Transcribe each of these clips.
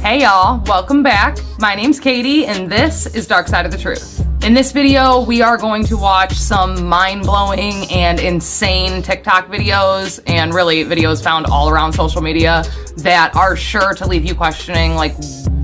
Hey y'all, welcome back. My name's Katie and this is Dark Side of the Truth. In this video, we are going to watch some mind-blowing and insane TikTok videos and really videos found all around social media that are sure to leave you questioning, like,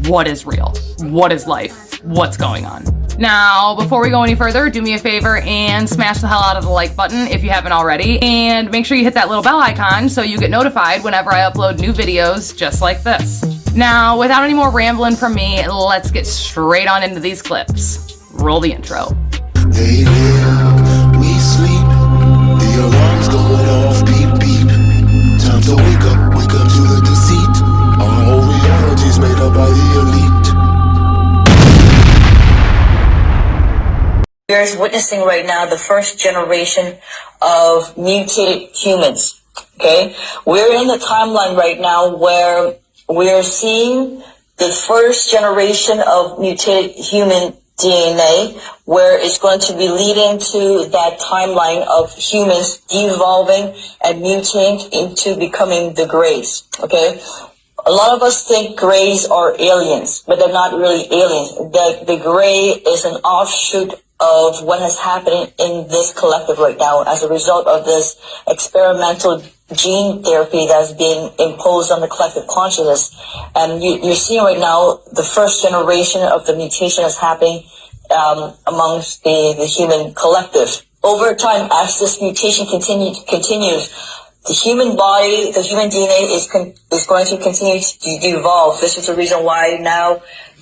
what is real? What is life? What's going on? Now, before we go any further, do me a favor and smash the hell out of the like button if you haven't already, and make sure you hit that little bell icon so you get notified whenever I upload new videos just like this. Now, without any more rambling from me, let's get straight on into these clips. Roll the intro. They live, we sleep, the alarms going off, beep beep. Time to wake up to the deceit. Our whole reality's made up by the elite. We're witnessing right now the first generation of mutated humans, okay? We're in the timeline right now where we're seeing the first generation of mutated human DNA, where it's going to be leading to that timeline of humans devolving and mutating into becoming the Greys, okay? A lot of us think Greys are aliens, but they're not really aliens. The Grey is an offshoot of what has happened in this collective right now as a result of this experimental gene therapy that's being imposed on the collective consciousness. And you're seeing right now the first generation of the mutation that's happening amongst the human collective. Over time, as this mutation continues, the human body, the human DNA is going to continue to evolve. This is the reason why now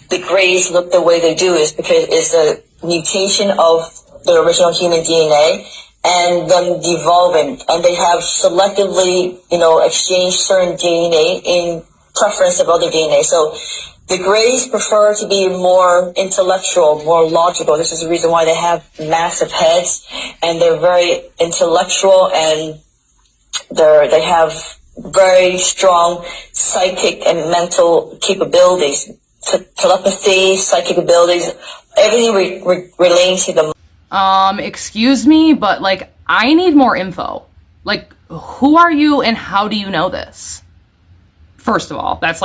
the Greys look the way they do, is because it's a mutation of the original human DNA and them devolving, and they have selectively, exchanged certain DNA in preference of other DNA. So the Greys prefer to be more intellectual, more logical. This is the reason why they have massive heads, and they're very intellectual, and they have very strong psychic and mental capabilities, telepathy, psychic abilities, everything relating to them. Excuse me, but I need more info. Who are you and how do you know this? First of all, that's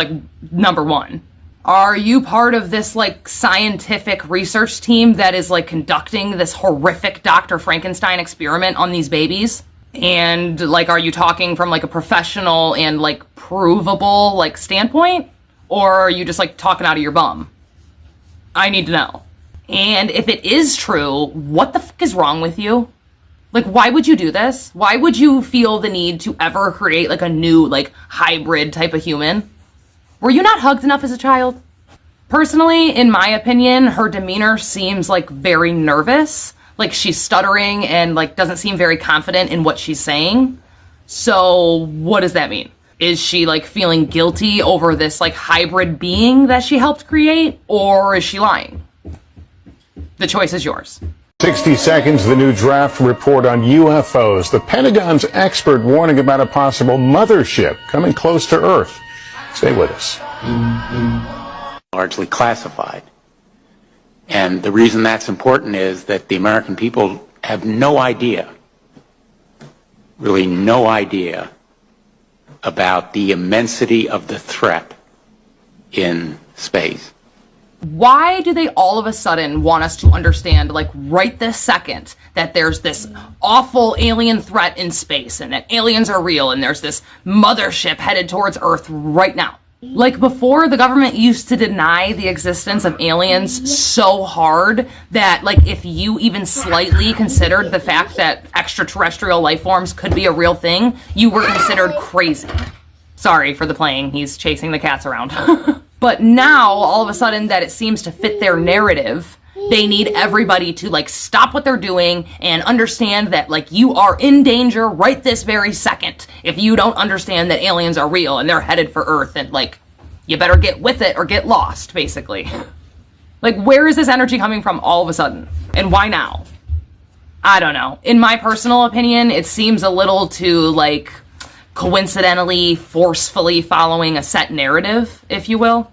number one. Are you part of this scientific research team that is conducting this horrific Dr. Frankenstein experiment on these babies? And are you talking from a professional and provable standpoint? Or are you just talking out of your bum? I need to know. And if it is true, what the fuck is wrong with you? Why would you do this? Why would you feel the need to ever create a new hybrid type of human? Were you not hugged enough as a child? Personally, in my opinion, her demeanor seems very nervous. She's stuttering and doesn't seem very confident in what she's saying. So what does that mean? Is she feeling guilty over this hybrid being that she helped create, or is she lying? The choice is yours. 60 seconds, the new draft report on UFOs. The Pentagon's expert warning about a possible mothership coming close to Earth. Stay with us. Largely classified. And the reason that's important is that the American people have no idea, really no idea, about the immensity of the threat in space. Why do they all of a sudden want us to understand, right this second, that there's this awful alien threat in space and that aliens are real and there's this mothership headed towards Earth right now? Before, the government used to deny the existence of aliens so hard that, if you even slightly considered the fact that extraterrestrial life forms could be a real thing, you were considered crazy. Sorry for the playing, he's chasing the cats around. But now, all of a sudden, that it seems to fit their narrative, they need everybody to, stop what they're doing and understand that, you are in danger right this very second if you don't understand that aliens are real and they're headed for Earth and, you better get with it or get lost, basically. Where is this energy coming from all of a sudden? And why now? I don't know. In my personal opinion, it seems a little too, coincidentally, forcefully following a set narrative, if you will,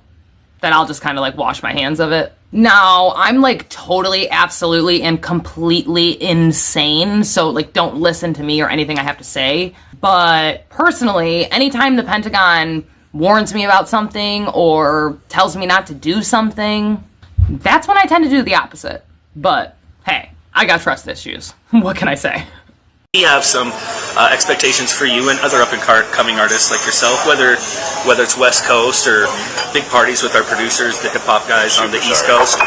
that I'll just kind of wash my hands of it. Now, I'm totally, absolutely, and completely insane, so don't listen to me or anything I have to say. But personally, anytime the Pentagon warns me about something or tells me not to do something, that's when I tend to do the opposite. But hey, I got trust issues. What can I say? We have some expectations for you and other up-and-coming artists like yourself, whether it's West Coast or big parties with our producers, the hip-hop guys on the East Coast.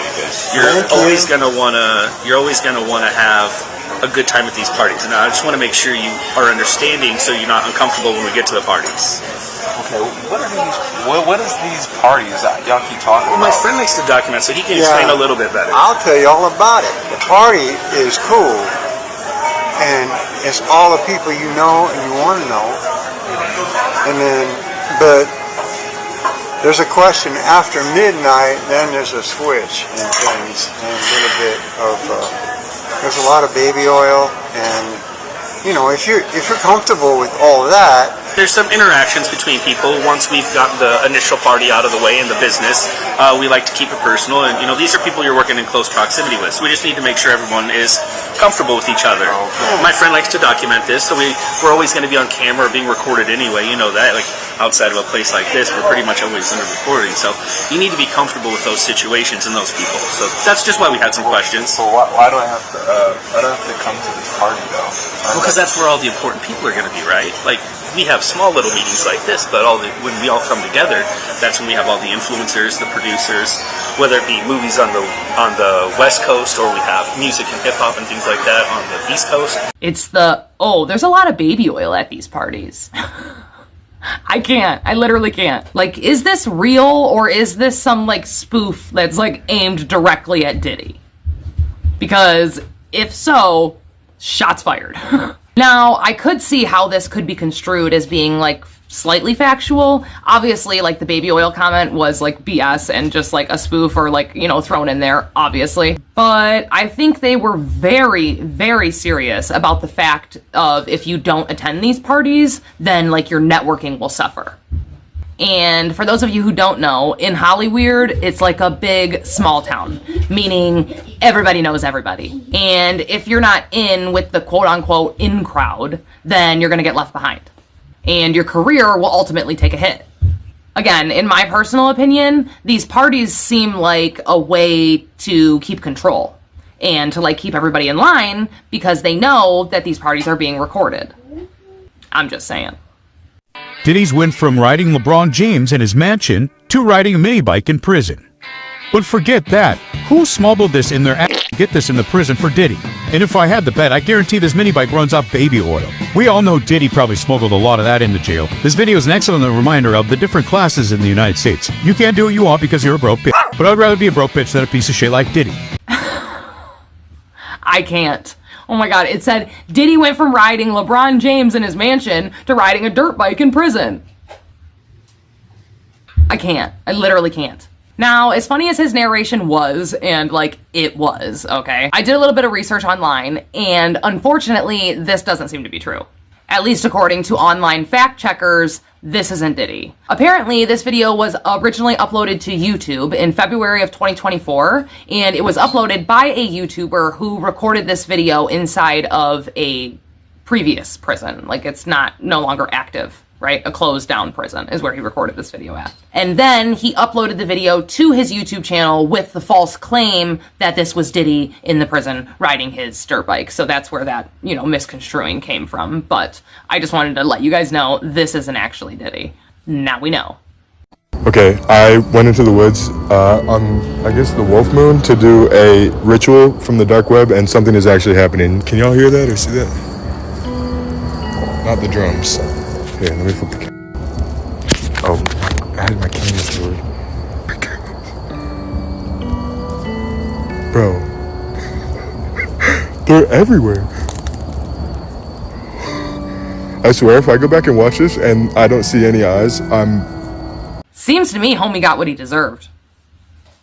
You're always gonna wanna have a good time at these parties, and I just want to make sure you are understanding, so you're not uncomfortable when we get to the parties. Okay, what is these parties that y'all keep talking about? My friend likes to document, so he can explain a little bit better. I'll tell you all about it. The party is cool, and it's all the people you know and you want to know. And then, but there's a question after midnight, then there's a switch in things, and a little bit of, there's a lot of baby oil, and you know, if you're comfortable with all of that. There's some interactions between people once we've got the initial party out of the way in the business. We like to keep it personal, and you know, these are people you're working in close proximity with, so we just need to make sure everyone is comfortable with each other. My friend likes to document this, so we're always going to be on camera or being recorded anyway, you know that. Like outside of a place like this, we're pretty much always under recording, so you need to be comfortable with those situations and those people. So that's just why we had some questions. So why do I have to come to this party though? Because that's where all the important people are going to be, right? Like, we have small little meetings like this, but when we all come together, that's when we have all the influencers, the producers, whether it be movies on the West Coast, or we have music and hip hop and things like that on the East Coast. It's there's a lot of baby oil at these parties. I literally can't. Like, is this real, or is this some like spoof that's like aimed directly at Diddy? Because if so, shots fired. Now, I could see how this could be construed as being, like, slightly factual. Obviously, like, the baby oil comment was, like, BS and just, like, a spoof or, like, you know, thrown in there, obviously. But I think they were very, very serious about the fact of if you don't attend these parties, then, like, your networking will suffer. And for those of you who don't know, in Hollywood, it's like a big small town, meaning everybody knows everybody. And if you're not in with the quote-unquote in crowd, then you're going to get left behind. And your career will ultimately take a hit. Again, in my personal opinion, these parties seem like a way to keep control and to like keep everybody in line because they know that these parties are being recorded. I'm just saying. Diddy's went from riding LeBron James in his mansion to riding a mini bike in prison. But forget that. Who smuggled this in their ass to get this in the prison for Diddy? And if I had the bet, I guarantee this mini bike runs off baby oil. We all know Diddy probably smuggled a lot of that into jail. This video is an excellent reminder of the different classes in the United States. You can't do what you want because you're a broke bitch. But I'd rather be a broke bitch than a piece of shit like Diddy. I can't. Oh my god, it said Diddy went from riding LeBron James in his mansion to riding a dirt bike in prison. I can't. I literally can't. Now, as funny as his narration was, and like it was, okay, I did a little bit of research online, and unfortunately, this doesn't seem to be true. At least according to online fact checkers, this isn't Diddy. Apparently, this video was originally uploaded to YouTube in February of 2024, and it was uploaded by a YouTuber who recorded this video inside of a previous prison. Like, it's no longer active, right? A closed down prison is where he recorded this video at. And then he uploaded the video to his YouTube channel with the false claim that this was Diddy in the prison riding his dirt bike. So that's where that, you know, misconstruing came from. But I just wanted to let you guys know this isn't actually Diddy. Now we know. Okay, I went into the woods on, I guess, the wolf moon to do a ritual from the dark web, and something is actually happening. Can y'all hear that or see that? Not the drums. Here, let me flip the camera. Oh, I had my camera stored. Bro. They're everywhere. I swear, if I go back and watch this and I don't see any eyes, Seems to me homie got what he deserved.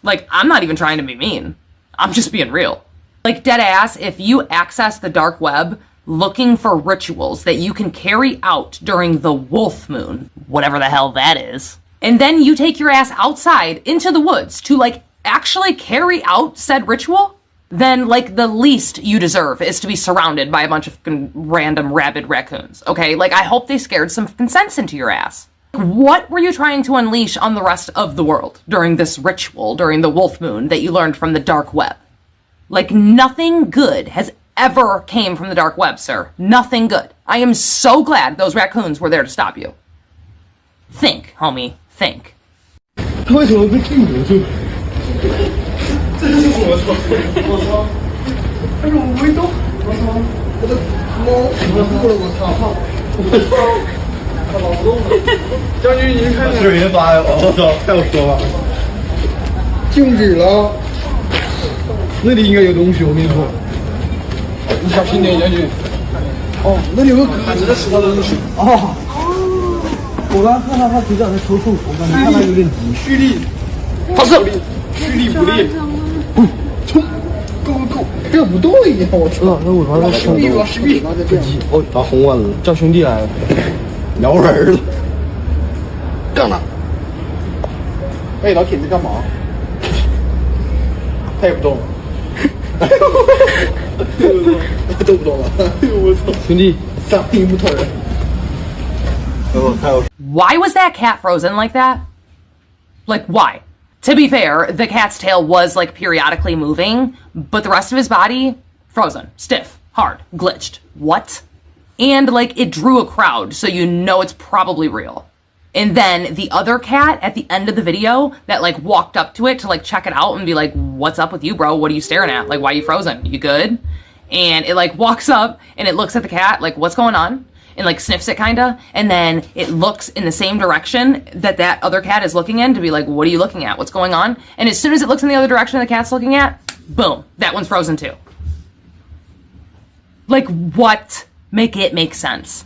Like, I'm not even trying to be mean. I'm just being real. Like, dead ass, if you access the dark web looking for rituals that you can carry out during the wolf moon, whatever the hell that is, and then you take your ass outside into the woods to, like, actually carry out said ritual, then, like, the least you deserve is to be surrounded by a bunch of random rabid raccoons, okay? Like, I hope they scared some sense into your ass. What were you trying to unleash on the rest of the world during this ritual, during the wolf moon that you learned from the dark web? Like, nothing good has ever came from the dark web, sir. Nothing good. I am so glad those raccoons were there to stop you. Think, homie. Think. 他为什么被禁足住？这就是我操！我操！哎呦，我没动！我操！我的猫跑步了！我操！我操！他跑不动了！将军，您看视频发的，我操！太有说了！静止了！那里应该有东西，我跟你说。你小心点，将军。哦，那里有个卡子的石头东西。哦。 我刚看到他腿脚在抽搐，我感觉看他有点急。蓄力，发射，蓄力不力，冲，go，这不动了已经，我操！那尾巴在冲，尾巴在变。哦，打红完了，叫兄弟来了，摇人了，干了。哎，老铁，你在干嘛？他也不动了，动不动了？哎呦我操！兄弟，三兵不疼人。 Why was that cat frozen like that? Like, why? To be fair, the cat's tail was, like, periodically moving, but the rest of his body, frozen, stiff, hard, glitched. What? And, like, it drew a crowd, so you know it's probably real. And then the other cat at the end of the video that, like, walked up to it to, like, check it out and be like, what's up with you, bro? What are you staring at? Like, why are you frozen? You good? And it, like, walks up and it looks at the cat, like, what's going on? And like sniffs it kinda, and then it looks in the same direction that that other cat is looking in to be like, what are you looking at? What's going on? And as soon as it looks in the other direction the cat's looking at, boom, that one's frozen too. Like, what? Make it make sense.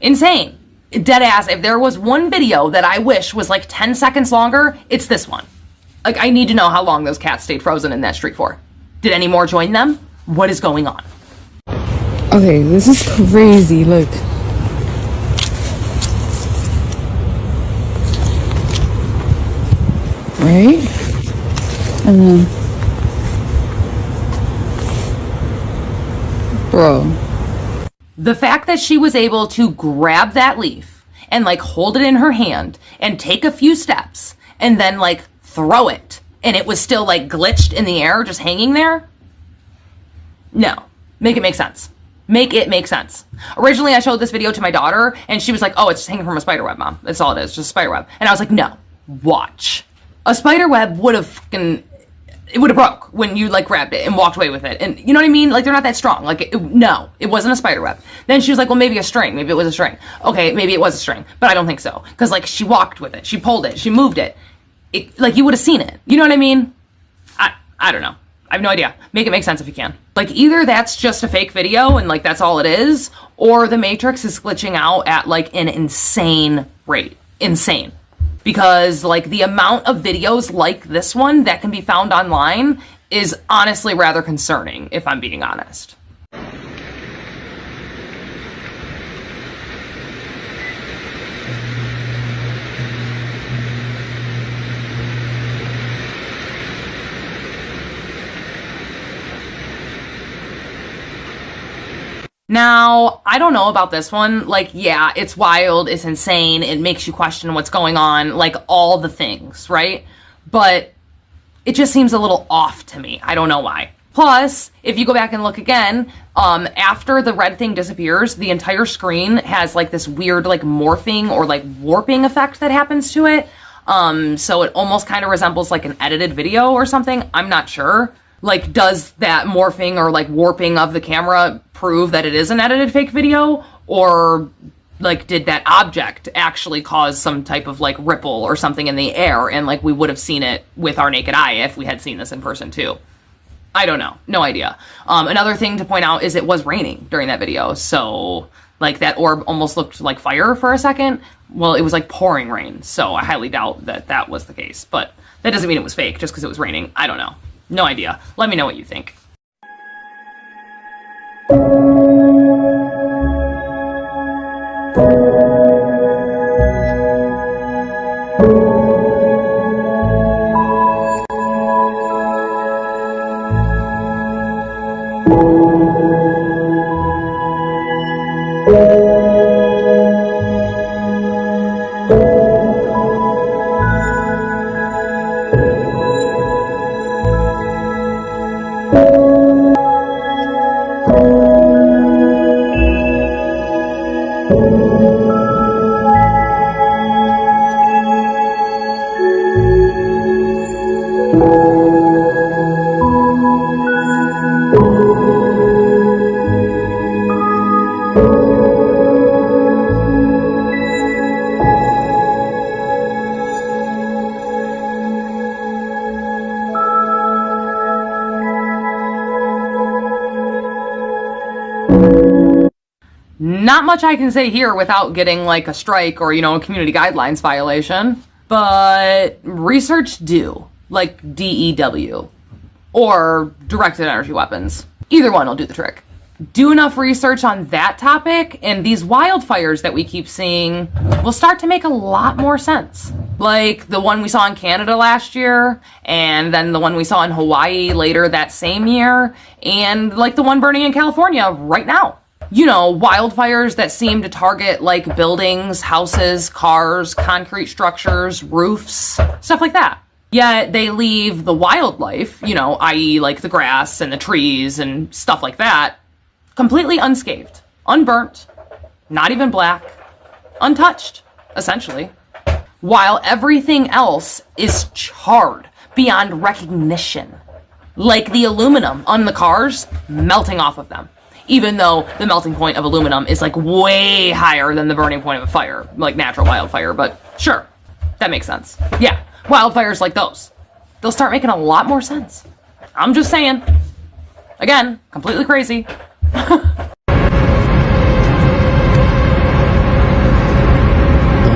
Insane. Dead ass. If there was one video that I wish was like 10 seconds longer, it's this one. Like, I need to know how long those cats stayed frozen in that street for. Did any more join them? What is going on? Okay, this is crazy, look. Right? And then... Bro. The fact that she was able to grab that leaf and like hold it in her hand and take a few steps and then like throw it and it was still like glitched in the air just hanging there? No. Make it make sense. Make it make sense. Originally, I showed this video to my daughter, and she was like, oh, it's just hanging from a spider web, Mom. That's all it is, just a spider web. And I was like, no, watch. A spider web would have fucking, it would have broke when you, like, grabbed it and walked away with it. And you know what I mean? Like, they're not that strong. Like, no, it wasn't a spider web. Then she was like, well, maybe a string. Maybe it was a string. Okay, maybe it was a string, but I don't think so. Because, like, she walked with it. She pulled it. She moved it. Like, you would have seen it. You know what I mean? I don't know. I have no idea. Make it make sense if you can. Like, either that's just a fake video and, like, that's all it is, or the Matrix is glitching out at, like, an insane rate. Insane. Because, like, the amount of videos like this one that can be found online is honestly rather concerning, if I'm being honest. Now, I don't know about this one. Like, yeah, it's wild, it's insane, it makes you question what's going on, like all the things, right? But it just seems a little off to me. I don't know why. Plus, if you go back and look again, after the red thing disappears, the entire screen has like this weird like morphing or like warping effect that happens to it. So it almost kind of resembles like an edited video or something. I'm not sure. Like, does that morphing or like warping of the camera prove that it is an edited fake video? Or like, did that object actually cause some type of like ripple or something in the air? And like, we would have seen it with our naked eye if we had seen this in person too. I don't know. No idea. Another thing to point out is it was raining during that video. So like that orb almost looked like fire for a second. Well, it was like pouring rain. So I highly doubt that that was the case, but that doesn't mean it was fake just because it was raining. I don't know. No idea. Let me know what you think. Not much I can say here without getting like a strike or, a community guidelines violation, but research do, like DEW, or directed energy weapons. Either one will do the trick. Do enough research on that topic, and these wildfires that we keep seeing will start to make a lot more sense. Like the one we saw in Canada last year, and then the one we saw in Hawaii later that same year, and like the one burning in California right now. Wildfires that seem to target like buildings, houses, cars, concrete structures, roofs, stuff like that. Yet they leave the wildlife, i.e. like the grass and the trees and stuff like that, completely unscathed, unburnt, not even black, untouched, essentially. While everything else is charred beyond recognition. Like the aluminum on the cars melting off of them. Even though the melting point of aluminum is like way higher than the burning point of a fire, like natural wildfire, but sure, that makes sense. Yeah, wildfires like those, they'll start making a lot more sense. I'm just saying. Again, completely crazy. The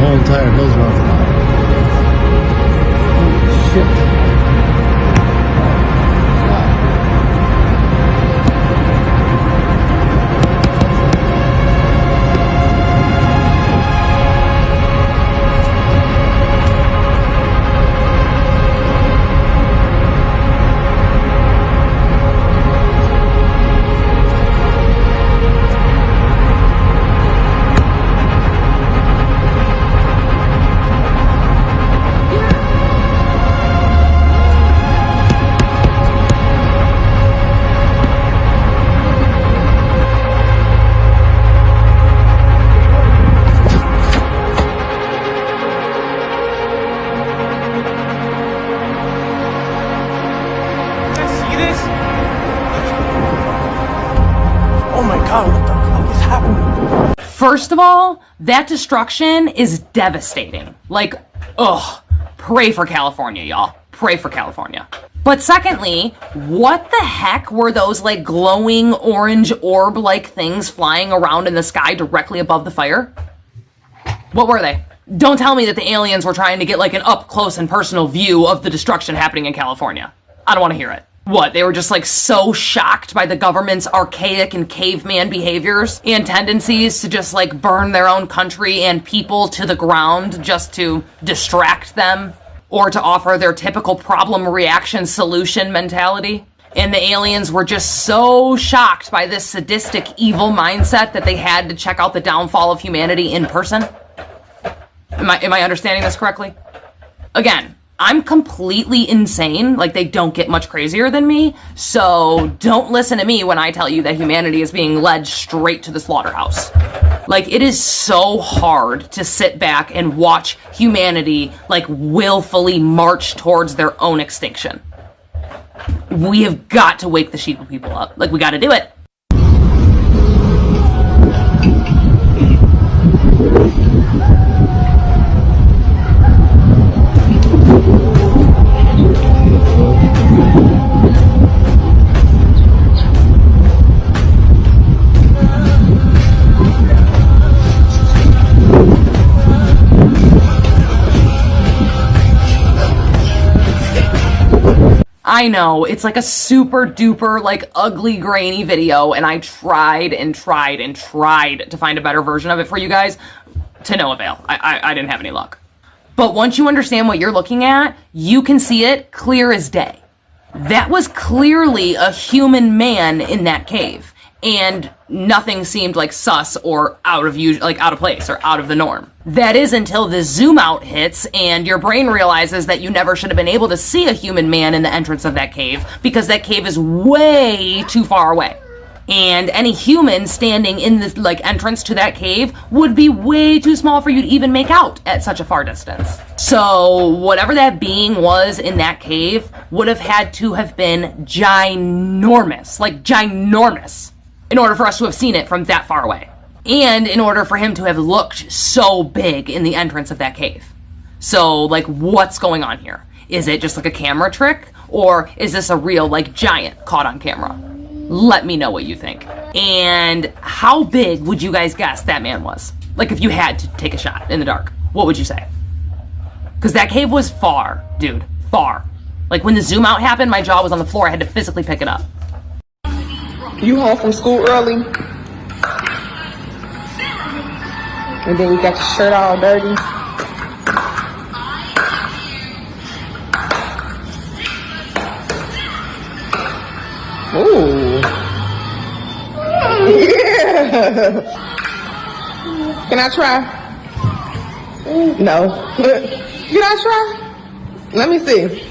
whole entire hill's on fire. Shit. First of all, that destruction is devastating. Like, pray for California, y'all. Pray for California. But secondly, what the heck were those like glowing orange orb-like things flying around in the sky directly above the fire? What were they? Don't tell me that the aliens were trying to get like an up close and personal view of the destruction happening in California. I don't want to hear it. What, they were just like so shocked by the government's archaic and caveman behaviors and tendencies to just like burn their own country and people to the ground just to distract them or to offer their typical problem reaction solution mentality? And the aliens were just so shocked by this sadistic evil mindset that they had to check out the downfall of humanity in person? Am I understanding this correctly? Again, I'm completely insane. Like, they don't get much crazier than me. So don't listen to me when I tell you that humanity is being led straight to the slaughterhouse. Like, it is so hard to sit back and watch humanity, like, willfully march towards their own extinction. We have got to wake the sheeple people up. Like, we got to do it. I know, it's like a super duper, like, ugly, grainy video, and I tried and tried and tried to find a better version of it for you guys, to no avail. I didn't have any luck. But once you understand what you're looking at, you can see it clear as day. That was clearly a human man in that cave, and nothing seemed like sus or out of place or out of the norm. That is until the zoom out hits and your brain realizes that you never should have been able to see a human man in the entrance of that cave because that cave is way too far away. And any human standing in this like entrance to that cave would be way too small for you to even make out at such a far distance. So whatever that being was in that cave would have had to have been ginormous, like ginormous, in order for us to have seen it from that far away. And in order for him to have looked so big in the entrance of that cave. So like, what's going on here? Is it just like a camera trick? Or is this a real like giant caught on camera? Let me know what you think. And how big would you guys guess that man was? Like if you had to take a shot in the dark, what would you say? Because that cave was far, dude, far. Like when the zoom out happened, my jaw was on the floor. I had to physically pick it up. You home from school early? And then you got your shirt all dirty? Ooh. Yeah. Can I try? No. Can I try? Let me see.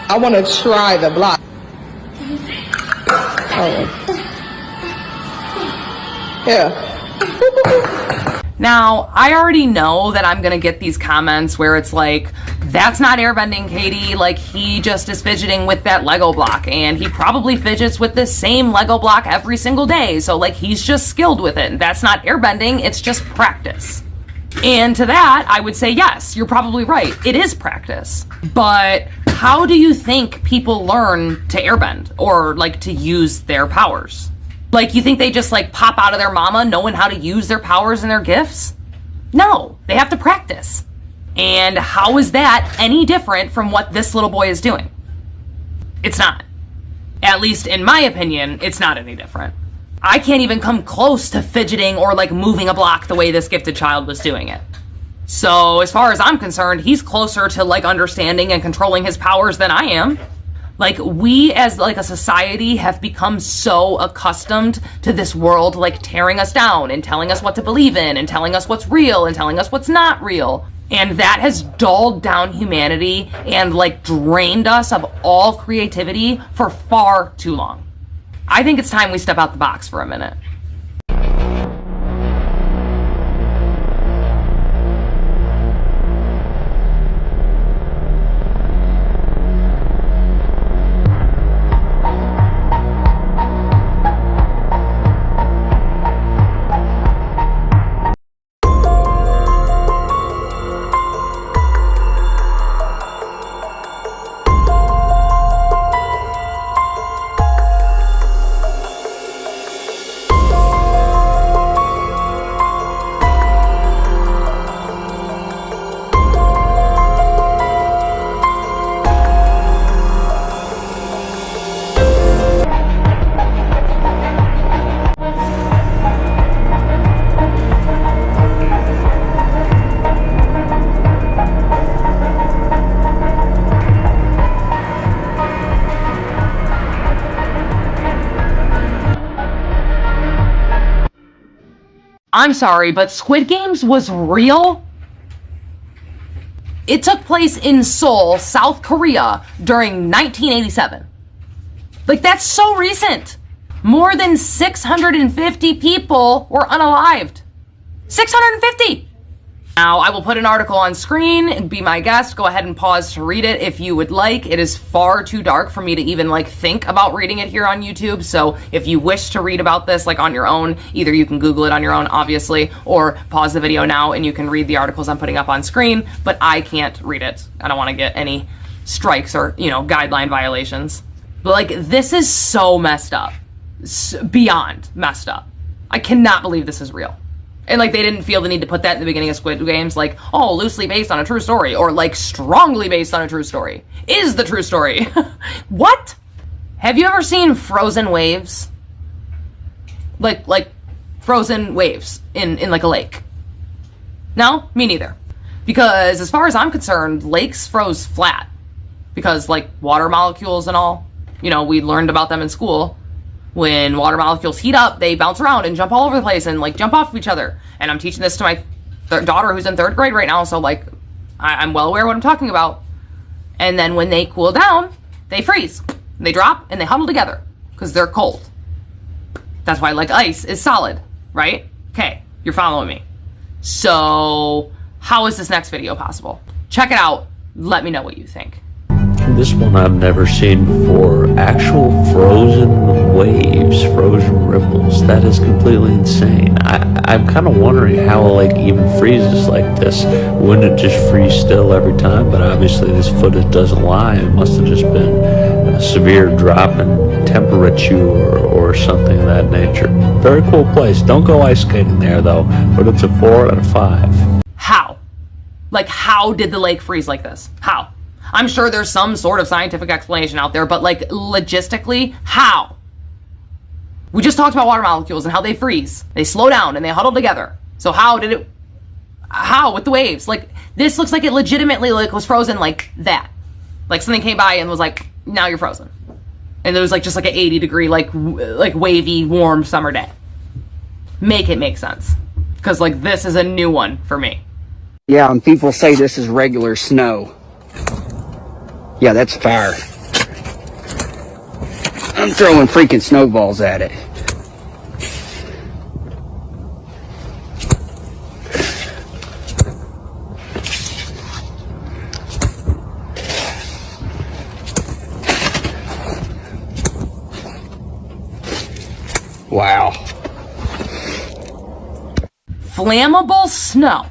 I want to try the block. Oh. Yeah. Now, I already know that I'm gonna get these comments where it's like, that's not airbending, Katie. Like, he just is fidgeting with that Lego block, and he probably fidgets with the same Lego block every single day. So, like, he's just skilled with it. That's not airbending, it's just practice. And to that, I would say, yes, you're probably right. It is practice. But how do you think people learn to airbend or, like, to use their powers? Like, you think they just, like, pop out of their mama knowing how to use their powers and their gifts? No, they have to practice. And how is that any different from what this little boy is doing? It's not. At least in my opinion, it's not any different. I can't even come close to fidgeting or, like, moving a block the way this gifted child was doing it. So, as far as I'm concerned, he's closer to, like, understanding and controlling his powers than I am. Like, we as, like, a society have become so accustomed to this world, like, tearing us down and telling us what to believe in and telling us what's real and telling us what's not real. And that has dulled down humanity and, like, drained us of all creativity for far too long. I think it's time we step out the box for a minute. I'm sorry, but Squid Games was real? It took place in Seoul, South Korea, during 1987. Like, that's so recent. More than 650 people were unalived. 650! Now, I will put an article on screen and be my guest. Go ahead and pause to read it if you would like. It is far too dark for me to even, like, think about reading it here on YouTube. So if you wish to read about this, like, on your own, either you can Google it on your own, obviously, or pause the video now and you can read the articles I'm putting up on screen. But I can't read it. I don't want to get any strikes or, you know, guideline violations. But, like, this is so messed up. Beyond messed up. I cannot believe this is real. And, like, they didn't feel the need to put that in the beginning of Squid Games, like, oh, loosely based on a true story, or, like, strongly based on a true story. Is the true story. What? Have you ever seen frozen waves? Like, frozen waves in, like, a lake? No? Me neither. Because, as far as I'm concerned, lakes froze flat. Because, like, water molecules and all, you know, we learned about them in school. When water molecules heat up, they bounce around and jump all over the place and, like, jump off of each other. And I'm teaching this to my daughter who's in 3rd grade right now, so, like, I'm well aware of what I'm talking about. And then when they cool down, they freeze. They drop and they huddle together. because they're cold. That's why like ice is solid, right? Okay, you're following me. So how is this next video possible? Check it out. Let me know what you think. This one I've never seen before. Actual frozen waves, frozen ripples. That is completely insane. I'm kind of wondering how a lake even freezes like this. Wouldn't it just freeze still every time? But obviously this footage doesn't lie. It must have just been a severe drop in temperature or something of that nature. Very cool place. Don't go ice skating there though, but it's a 4 out of 5. How? Like, how did the lake freeze like this? How? I'm sure there's some sort of scientific explanation out there, but like logistically, how? We just talked about water molecules and how they freeze. They slow down and they huddle together. So how with the waves? Like, this looks like it legitimately like was frozen like that. Like something came by and was like, now you're frozen. And it was like just like an 80-degree, like wavy, warm summer day. Make it make sense. Because like this is a new one for me. Yeah, and people say this is regular snow. Yeah, that's fire. I'm throwing freaking snowballs at it. Wow. Flammable snow.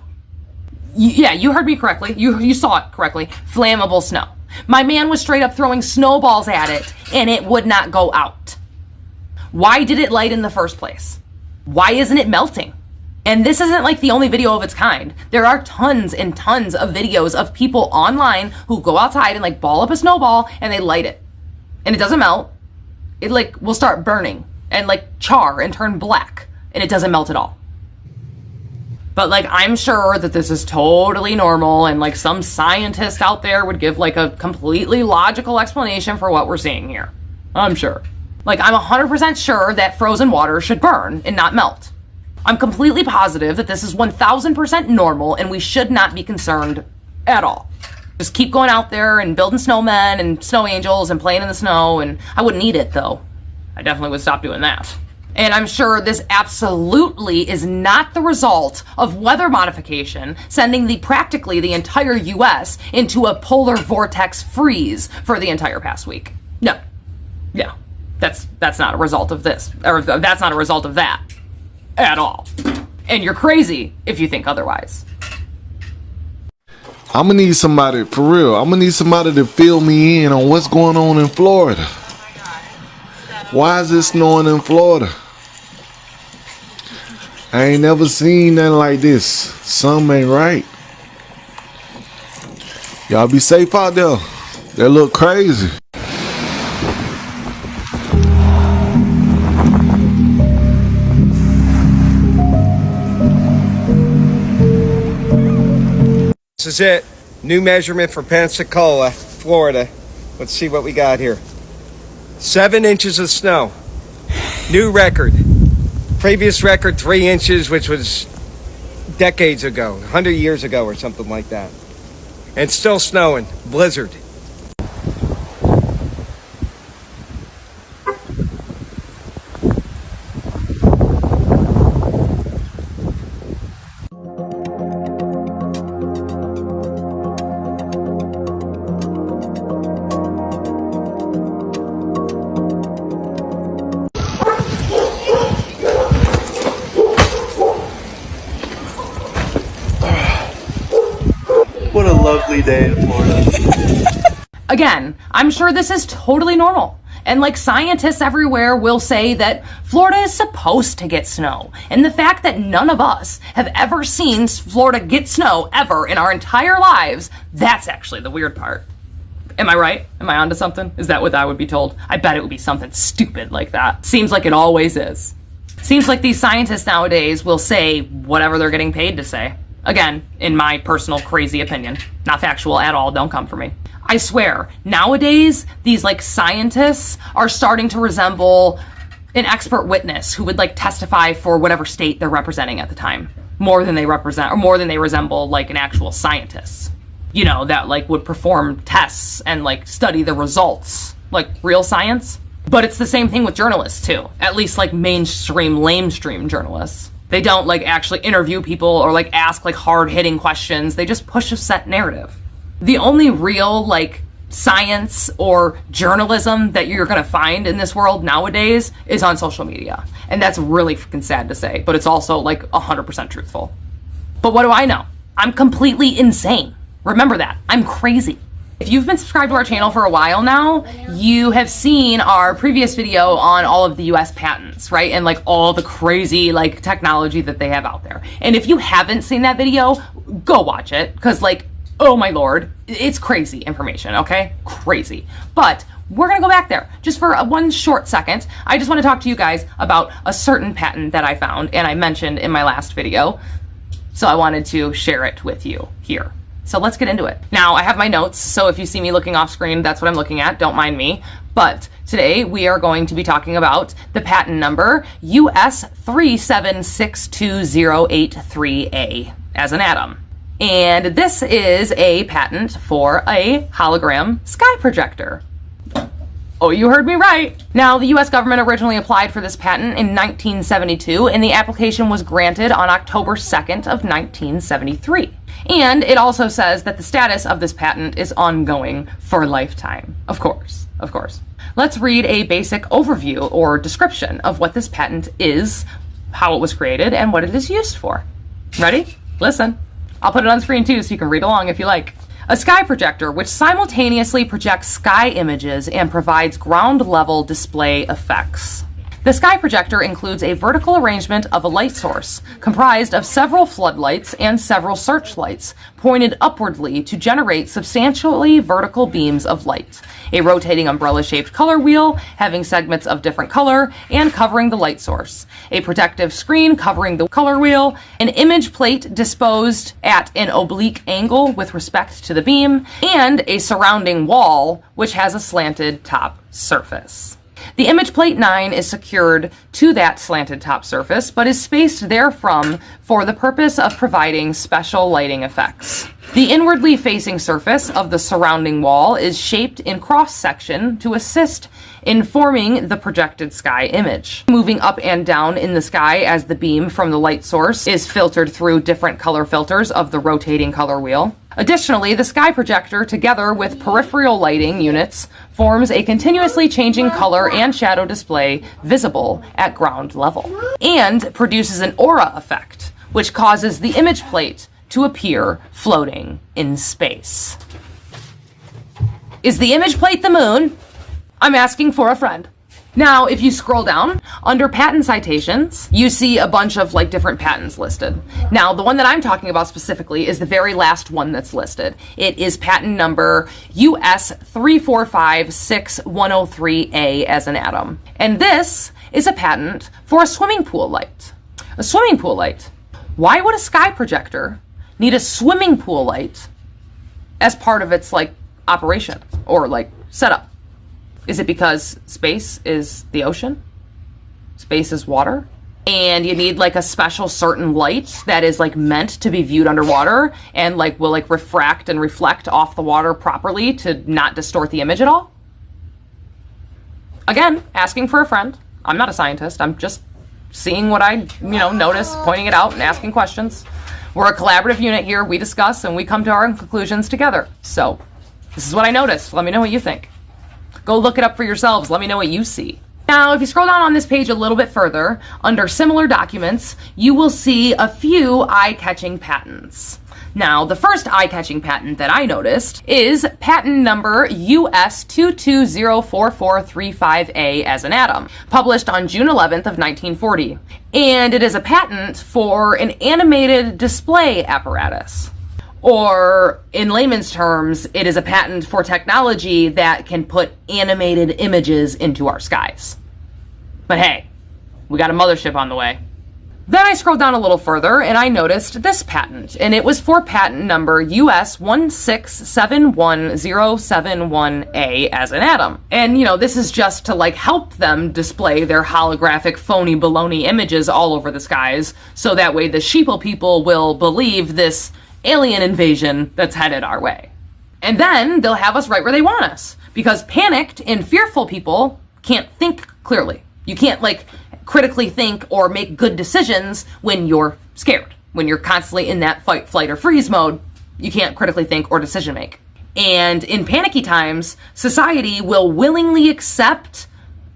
Yeah, you heard me correctly. You saw it correctly. Flammable snow. My man was straight up throwing snowballs at it, and it would not go out. Why did it light in the first place? Why isn't it melting? And this isn't like the only video of its kind. There are tons and tons of videos of people online who go outside and like ball up a snowball and they light it. And it doesn't melt. It like will start burning and like char and turn black, and it doesn't melt at all. But like, I'm sure that this is totally normal, and like some scientist out there would give like a completely logical explanation for what we're seeing here. I'm sure. Like, I'm 100% sure that frozen water should burn and not melt. I'm completely positive that this is 1000% normal and we should not be concerned at all. Just keep going out there and building snowmen and snow angels and playing in the snow, and I wouldn't eat it though. I definitely would stop doing that. And I'm sure this absolutely is not the result of weather modification sending practically the entire US into a polar vortex freeze for the entire past week. No. Yeah. That's not a result of this. Or that's not a result of that. At all. And you're crazy if you think otherwise. I'm gonna need somebody, for real, I'm gonna need somebody to fill me in on what's going on in Florida. Why is it snowing in Florida? I ain't never seen nothing like this. Something ain't right. Y'all be safe out there. They look crazy. This is it. New measurement for Pensacola, Florida. Let's see what we got here. 7 inches of snow. New record. Previous record 3 inches, which was decades ago, 100 years ago or something like that. And still snowing. Blizzard. What a lovely day in Florida. Again, I'm sure this is totally normal. And like, scientists everywhere will say that Florida is supposed to get snow. And the fact that none of us have ever seen Florida get snow ever in our entire lives, that's actually the weird part. Am I right? Am I onto something? Is that what I would be told? I bet it would be something stupid like that. Seems like it always is. Seems like these scientists nowadays will say whatever they're getting paid to say. Again, in my personal crazy opinion. Not factual at all, don't come for me. I swear, nowadays, these like scientists are starting to resemble an expert witness who would like testify for whatever state they're representing at the time. More than they resemble like an actual scientist. You know, that like would perform tests and like study the results. Like real science. But it's the same thing with journalists too. At least like mainstream, lamestream journalists. They don't like actually interview people or like ask like hard-hitting questions. They just push a set narrative. The only real like science or journalism that you're gonna find in this world nowadays is on social media. And that's really fucking sad to say, but it's also like 100% truthful. But what do I know? I'm completely insane. Remember that. I'm crazy. If you've been subscribed to our channel for a while now, you have seen our previous video on all of the US patents, right? And like all the crazy like technology that they have out there. And if you haven't seen that video, go watch it, because like, oh my lord, it's crazy information, okay? Crazy. But we're gonna go back there just for one short second. I just want to talk to you guys about a certain patent that I found and I mentioned in my last video. So I wanted to share it with you here. So let's get into it. Now I have my notes, so if you see me looking off screen, that's what I'm looking at, don't mind me. But today we are going to be talking about the patent number US 3762083A as an atom. And this is a patent for a hologram sky projector. Oh, you heard me right. Now, the US government originally applied for this patent in 1972, and the application was granted on October 2nd of 1973. And it also says that the status of this patent is ongoing for a lifetime. Of course, of course. Let's read a basic overview or description of what this patent is, how it was created, and what it is used for. Ready? Listen. I'll put it on screen too so you can read along if you like. A sky projector which simultaneously projects sky images and provides ground-level display effects. The sky projector includes a vertical arrangement of a light source, comprised of several floodlights and several searchlights, pointed upwardly to generate substantially vertical beams of light. A rotating umbrella-shaped color wheel, having segments of different color, and covering the light source. A protective screen covering the color wheel, an image plate disposed at an oblique angle with respect to the beam, and a surrounding wall, which has a slanted top surface. The image plate 9 is secured to that slanted top surface, but is spaced therefrom for the purpose of providing special lighting effects. The inwardly facing surface of the surrounding wall is shaped in cross-section to assist in forming the projected sky image, moving up and down in the sky as the beam from the light source is filtered through different color filters of the rotating color wheel. Additionally, the sky projector, together with peripheral lighting units, forms a continuously changing color and shadow display visible at ground level, and produces an aura effect, which causes the image plate to appear floating in space. Is the image plate the moon? I'm asking for a friend. Now, if you scroll down, under patent citations, you see a bunch of like different patents listed. Now, the one that I'm talking about specifically is the very last one that's listed. It is patent number US 3456103A as an atom. And this is a patent for a swimming pool light. A swimming pool light. Why would a sky projector need a swimming pool light as part of its like operation or like setup? Is it because space is the ocean? Space is water? And you need like a special certain light that is like meant to be viewed underwater and like will like refract and reflect off the water properly to not distort the image at all? Again, asking for a friend. I'm not a scientist. I'm just seeing what I, notice, pointing it out and asking questions. We're a collaborative unit here. We discuss and we come to our conclusions together. So this is what I noticed. Let me know what you think. Go look it up for yourselves. Let me know what you see. Now, if you scroll down on this page a little bit further, under similar documents, you will see a few eye-catching patents. Now, the first eye-catching patent that I noticed is patent number US 2204435A as an atom, published on June 11th of 1940. And it is a patent for an animated display apparatus. Or, in layman's terms, it is a patent for technology that can put animated images into our skies. But hey, we got a mothership on the way. Then I scrolled down a little further and I noticed this patent, and it was for patent number US 1671071A as an atom. And this is just to like help them display their holographic phony baloney images all over the skies, so that way the sheeple people will believe this alien invasion that's headed our way. And then they'll have us right where they want us, because panicked and fearful people can't think clearly. You can't like critically think or make good decisions when you're scared. When you're constantly in that fight, flight, or freeze mode, you can't critically think or decision make. And in panicky times, society will willingly accept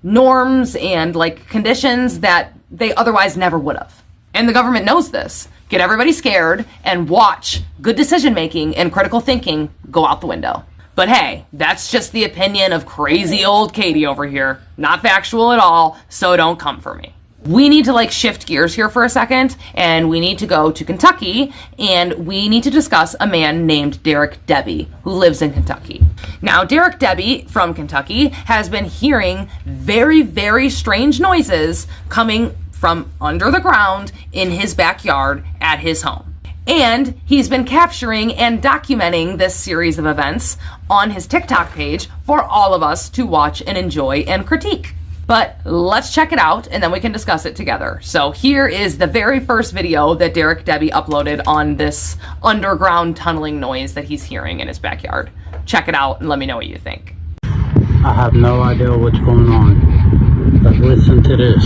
norms and like conditions that they otherwise never would have. And the government knows this. Get everybody scared and watch good decision making and critical thinking go out the window. But hey, that's just the opinion of crazy old Katie over here. Not factual at all, so don't come for me. We need to like shift gears here for a second, and we need to go to Kentucky, and we need to discuss a man named Derek Debbie, who lives in Kentucky. Now, Derek Debbie from Kentucky has been hearing very, very strange noises coming from under the ground in his backyard at his home. And he's been capturing and documenting this series of events on his TikTok page for all of us to watch and enjoy and critique. But let's check it out and then we can discuss it together. So here is the very first video that Derek Debbie uploaded on this underground tunneling noise that he's hearing in his backyard. Check it out and let me know what you think. I have no idea what's going on, but listen to this.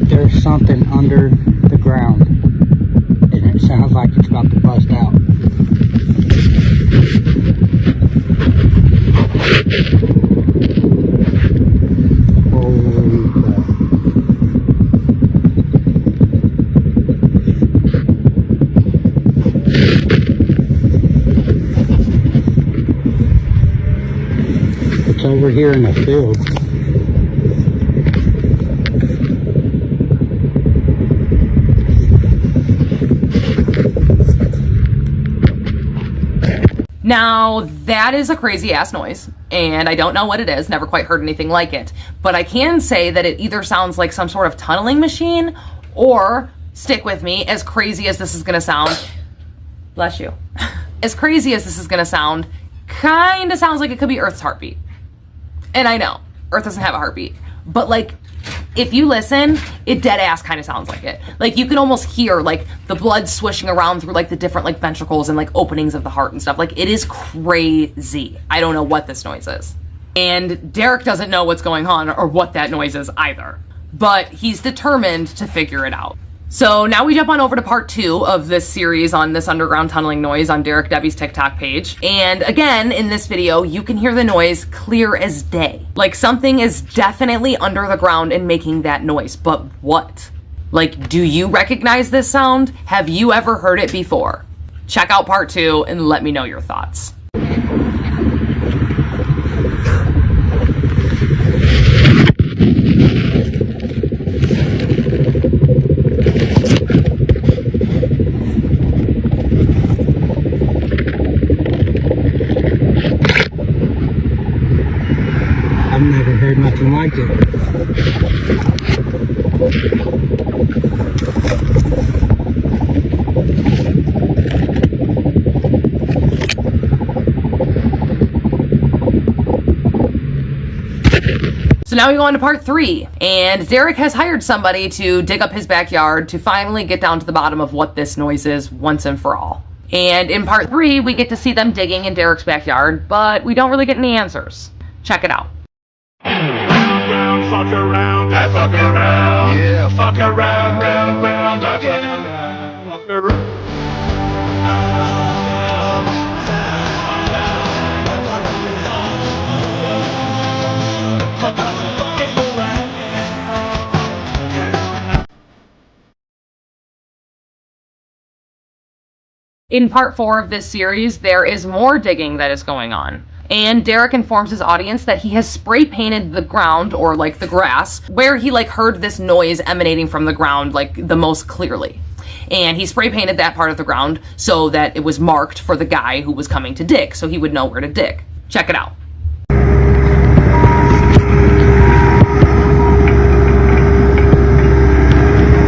There's something under the ground, and it sounds like it's about to bust out. Holy crap. It's over here in the field. Now, that is a crazy ass noise, and I don't know what it is, never quite heard anything like it, but I can say that it either sounds like some sort of tunneling machine, or, stick with me, as crazy as this is gonna sound, bless you, as crazy as this is gonna sound, kinda sounds like it could be Earth's heartbeat. And I know, Earth doesn't have a heartbeat, but like, if you listen, it dead ass kind of sounds like it. Like you can almost hear like the blood swishing around through like the different like ventricles and like openings of the heart and stuff. Like it is crazy. I don't know what this noise is. And Derek doesn't know what's going on or what that noise is either. But he's determined to figure it out. So now we jump on over to part 2 of this series on this underground tunneling noise on Derek Debbie's TikTok page. And again, in this video, you can hear the noise clear as day. Like something is definitely under the ground and making that noise, but what? Like, do you recognize this sound? Have you ever heard it before? Check out part 2 and let me know your thoughts. I've never heard nothing like it. So now we go on to part 3, and Derek has hired somebody to dig up his backyard to finally get down to the bottom of what this noise is once and for all. And in part 3, we get to see them digging in Derek's backyard, but we don't really get any answers. Check it out. Fuck around, I fuck around, yeah, fuck around, round, round, again, fuck around. In part 4 of this series, there is more digging that is going on. And Derek informs his audience that he has spray painted the ground, or like the grass, where he like heard this noise emanating from the ground like the most clearly. And he spray painted that part of the ground so that it was marked for the guy who was coming to dig, so he would know where to dig. Check it out.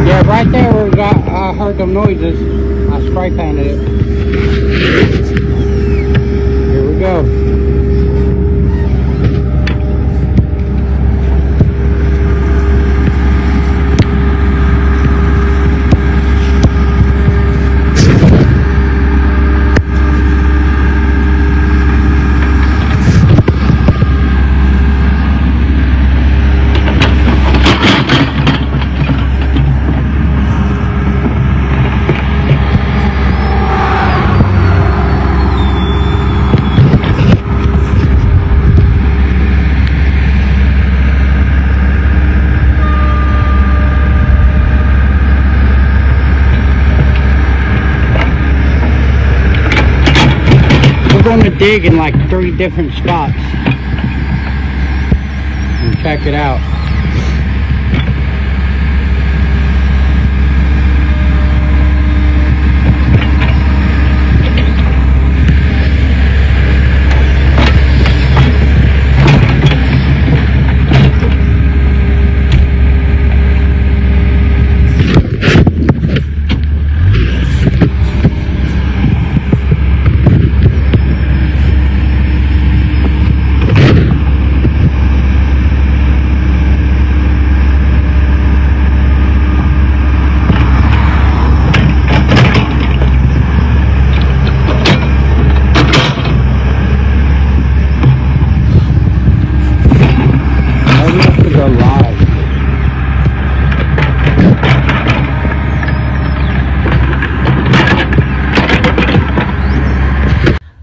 Yeah, right there where I heard them noises, I spray painted it. Here we go. dig in like 3 different spots. And check it out.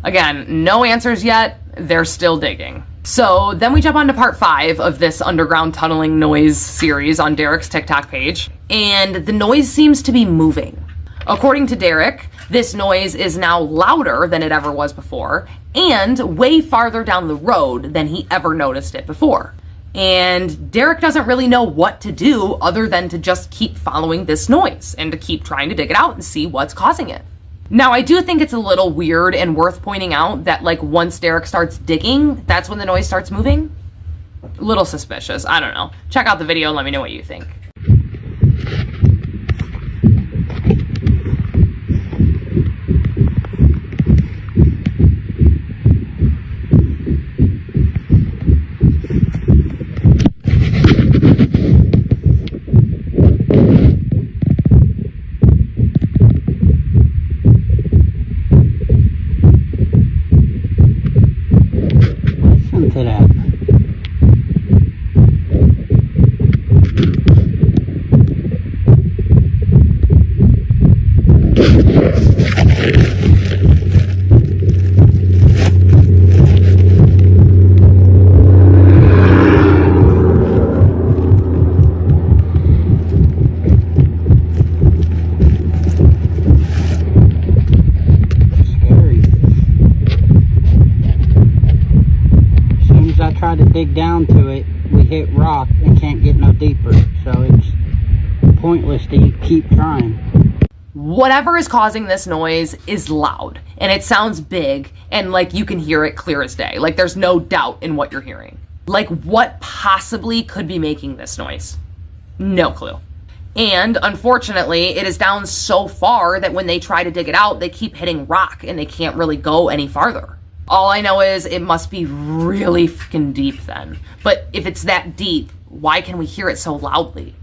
Again, no answers yet. They're still digging. So then we jump on to part 5 of this underground tunneling noise series on Derek's TikTok page, and the noise seems to be moving. According to Derek, this noise is now louder than it ever was before, and way farther down the road than he ever noticed it before. And Derek doesn't really know what to do other than to just keep following this noise and to keep trying to dig it out and see what's causing it. Now, I do think it's a little weird and worth pointing out that, like, once Derek starts digging, that's when the noise starts moving. A little suspicious. I don't know. Check out the video and let me know what you think. To that. Try to dig down to it, we hit rock and can't get no deeper, so it's pointless to keep trying. Whatever is causing this noise is loud, and it sounds big, and like you can hear it clear as day. Like there's no doubt in what you're hearing. Like what possibly could be making this noise? No clue. And unfortunately, it is down so far that when they try to dig it out, they keep hitting rock and they can't really go any farther. All I know is it must be really freaking deep then. But if it's that deep, why can we hear it so loudly?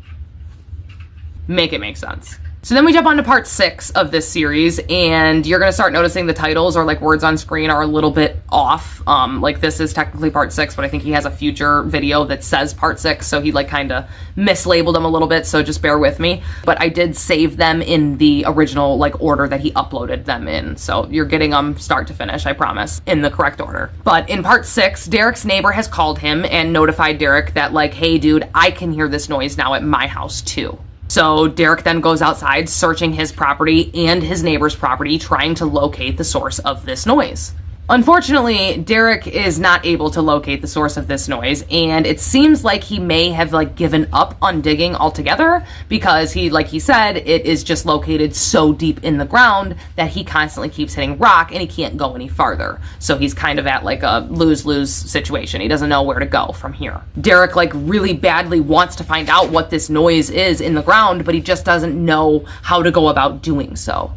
Make it make sense. So then we jump on to part 6 of this series, and you're gonna start noticing the titles or like words on screen are a little bit off. Like this is technically part 6, but I think he has a future video that says part 6, so he like kind of mislabeled them a little bit, so just bear with me. But I did save them in the original like order that he uploaded them in, so you're getting them start to finish, I promise, in the correct order. But in part 6, Derek's neighbor has called him and notified Derek that like, hey dude, I can hear this noise now at my house too. So Derek then goes outside searching his property and his neighbor's property, trying to locate the source of this noise. Unfortunately, Derek is not able to locate the source of this noise, and it seems like he may have like given up on digging altogether because he, like he said, it is just located so deep in the ground that he constantly keeps hitting rock and he can't go any farther. So he's kind of at like a lose-lose situation. He doesn't know where to go from here. Derek like really badly wants to find out what this noise is in the ground, but he just doesn't know how to go about doing so.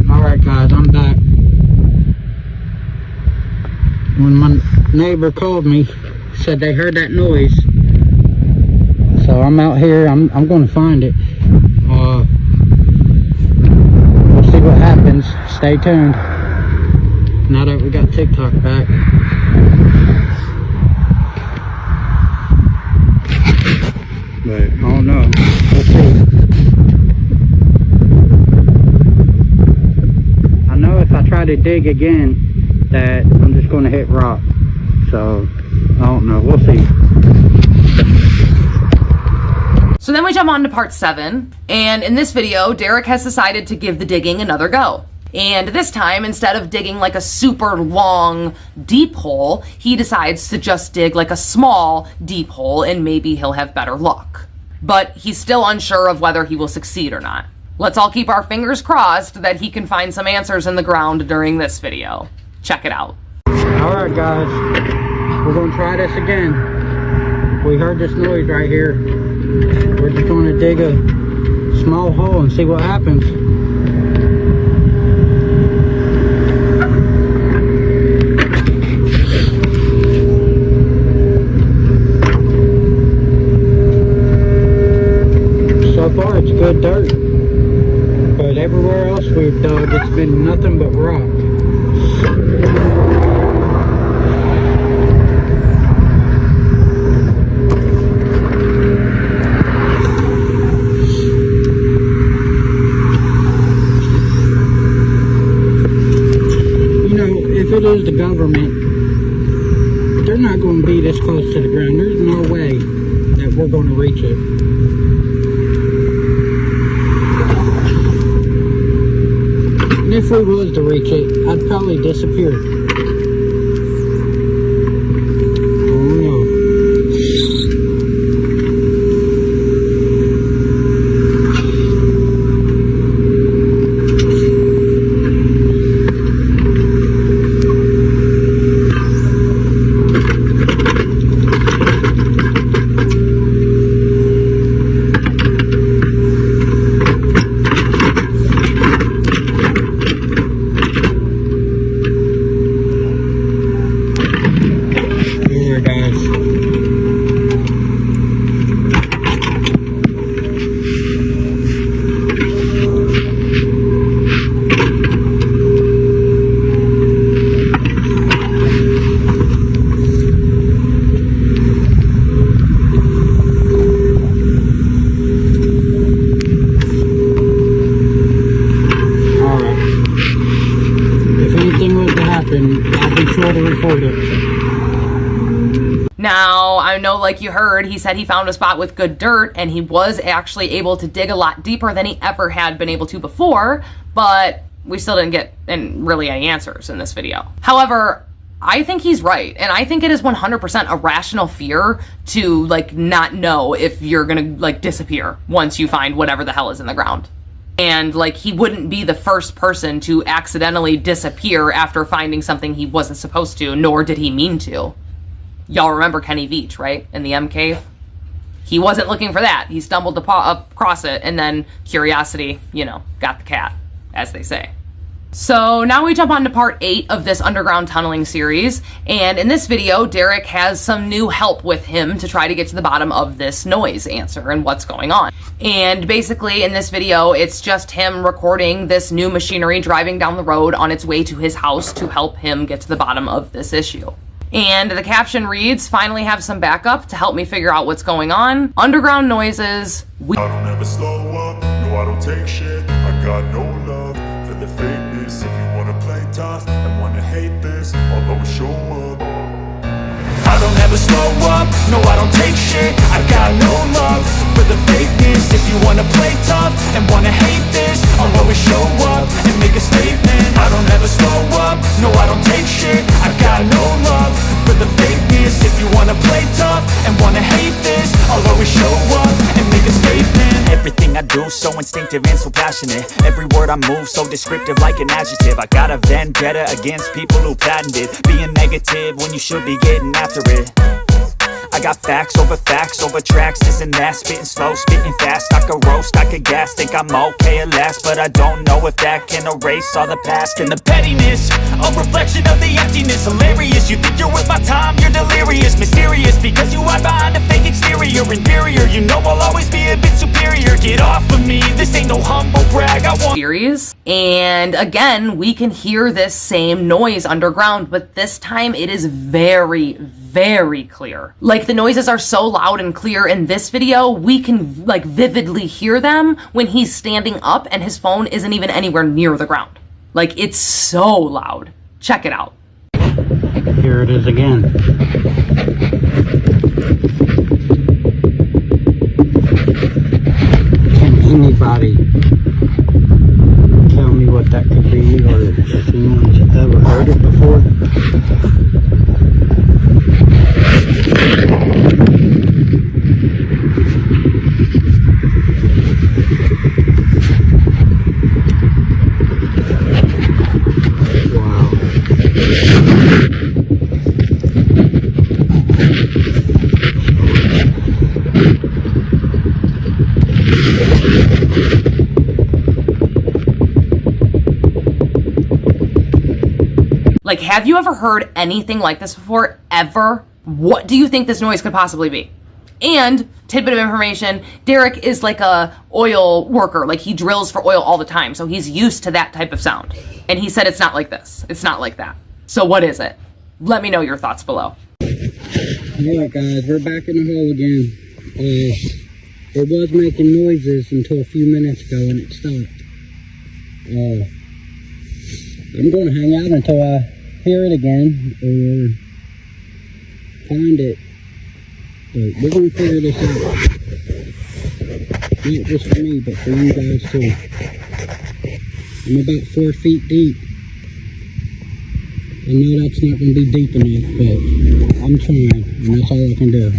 All right, guys, I'm back. When my neighbor called me, said they heard that noise, so I'm out here. I'm going to find it. We'll see what happens. Stay tuned. Now that we got TikTok back. But I don't know. We'll see. I know if I try to dig again, that I'm just going to hit rock, so I don't know, we'll see. So then we jump on to part 7, and in this video, Derek has decided to give the digging another go. And this time, instead of digging like a super long, deep hole, he decides to just dig like a small, deep hole, and maybe he'll have better luck. But he's still unsure of whether he will succeed or not. Let's all keep our fingers crossed that he can find some answers in the ground during this video. Check it out. Alright guys, we're going to try this again. We heard this noise right here. We're just going to dig a small hole and see what happens. So far it's good dirt, but everywhere else we've dug it's been nothing but rock. If it is the government, they're not going to be this close to the ground. There's no way that we're going to reach it. And if we was to reach it, I'd probably disappear. Oh no. Now, I know like you heard, he said he found a spot with good dirt, and he was actually able to dig a lot deeper than he ever had been able to before, but we still didn't get really any answers in this video. However, I think he's right, and I think it is 100% a rational fear to like not know if you're gonna like disappear once you find whatever the hell is in the ground. And like he wouldn't be the first person to accidentally disappear after finding something he wasn't supposed to, nor did he mean to. Y'all remember Kenny Veach, right? In the M cave? He wasn't looking for that. He stumbled across it, and then curiosity, you know, got the cat, as they say. So now we jump on to part 8 of this underground tunneling series, and in this video, Derek has some new help with him to try to get to the bottom of this noise answer and what's going on. And basically in this video, it's just him recording this new machinery driving down the road on its way to his house to help him get to the bottom of this issue. And the caption reads, "Finally have some backup to help me figure out what's going on. Underground noises. I don't ever slow up, no I don't take shit. I got no love for the fakeness. If you wanna play tough and wanna hate this, I'll always show up. I don't ever slow up, no I don't take shit. I got no love for the fakeness. If you wanna play tough and wanna hate this, I'll always show up and make a statement. I don't ever slow up, no I don't take shit. I got no love for the fakeness. If you wanna play tough and wanna hate this, I'll always show up and make a statement. Everything I do so instinctive and so passionate. Every word I move so descriptive like an adjective. I got a vendetta against people who patented being negative when you should be getting after it. I got facts over tracks, this and that. Spitting slow, spitting fast. I could roast, I could gas. Think I'm okay at last, but I don't know if that can erase all the past. And the pettiness, a reflection of the emptiness. Hilarious, you think you're worth my time, you're delirious. Mysterious, because you hide behind a fake exterior. Inferior, you know I'll always be a bit superior. Get off of me, this ain't no humble brag. I want series. And again, we can hear this same noise underground, but this time it is very, very clear. Like the noises are so loud and clear in this video, we can like vividly hear them when he's standing up and his phone isn't even anywhere near the ground. Like it's so loud. Check it out. Here it is again. Can anybody tell me what that could be, or if anyone's ever heard it before. Like, have you ever heard anything like this before? Ever? What do you think this noise could possibly be? And, tidbit of information, Derek is like a oil worker. Like, he drills for oil all the time, so he's used to that type of sound. And he said it's not like this. It's not like that. So what is it? Let me know your thoughts below. Alright guys, we're back in the hole again. It was making noises until a few minutes ago and it stopped. I'm going to hang out until I hear it again or find it. But we're going to figure this out. Not just for me, but for you guys too. I'm about 4 feet deep. I know that's not going to be deep enough, but I'm trying, and that's all I can do.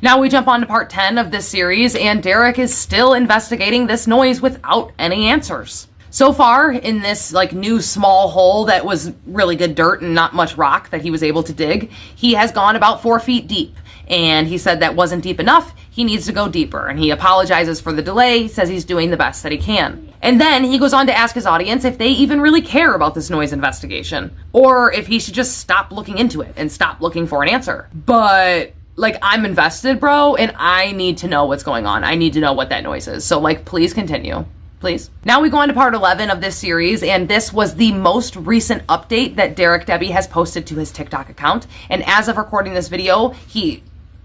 Now we jump on to part 10 of this series, and Derek is still investigating this noise without any answers. So far, in this like new small hole that was really good dirt and not much rock that he was able to dig, he has gone about 4 feet deep. And he said that wasn't deep enough, he needs to go deeper. And he apologizes for the delay, he says he's doing the best that he can. And then he goes on to ask his audience if they even really care about this noise investigation. Or if he should just stop looking into it and stop looking for an answer. But, like, I'm invested, bro, and I need to know what's going on. I need to know what that noise is. So, like, please continue. Please. Now we go on to part 11 of this series, and this was the most recent update that Derek Debbie has posted to his TikTok account. And as of recording this video,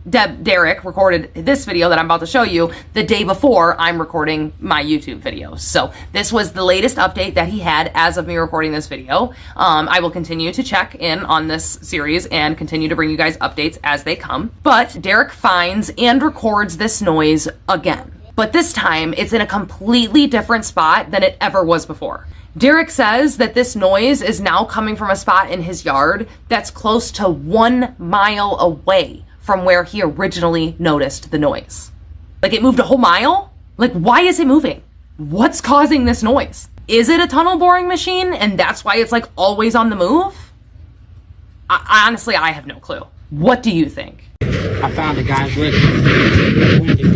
Derek recorded this video that I'm about to show you the day before I'm recording my YouTube videos. So this was the latest update that he had as of me recording this video. I will continue to check in on this series and continue to bring you guys updates as they come. But Derek finds and records this noise again. But this time it's in a completely different spot than it ever was before. Derek says that this noise is now coming from a spot in his yard that's close to 1 mile away from where he originally noticed the noise. Like, it moved a whole mile? Like, why is it moving? What's causing this noise? Is it a tunnel boring machine and that's why it's like always on the move? Honestly, I have no clue. What do you think? I found it, guys. Listen.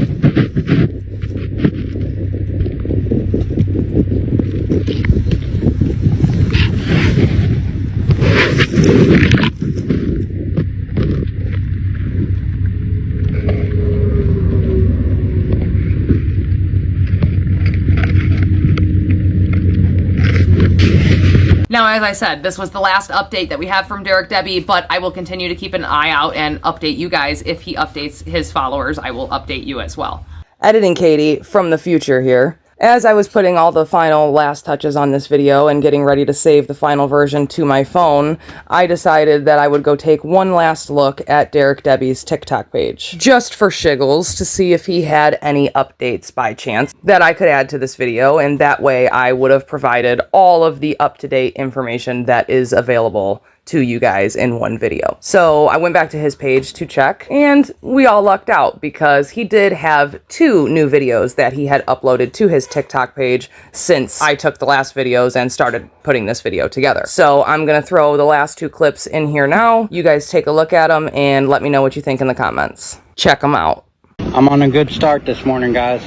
Now, as I said, this was the last update that we have from Derek Debbie, but I will continue to keep an eye out and update you guys. If he updates his followers, I will update you as well. Editing Katie from the future here. As I was putting all the final last touches on this video and getting ready to save the final version to my phone, I decided that I would go take one last look at Derek Debbie's TikTok page. Just for shiggles, to see if he had any updates by chance that I could add to this video, and that way I would have provided all of the up-to-date information that is available to you guys in one video. So I went back to his page to check, and we all lucked out because he did have 2 new videos that he had uploaded to his TikTok page since I took the last videos and started putting this video together. So I'm gonna throw the last 2 clips in here now. You guys take a look at them and let me know what you think in the comments. Check them out. I'm on a good start this morning, guys.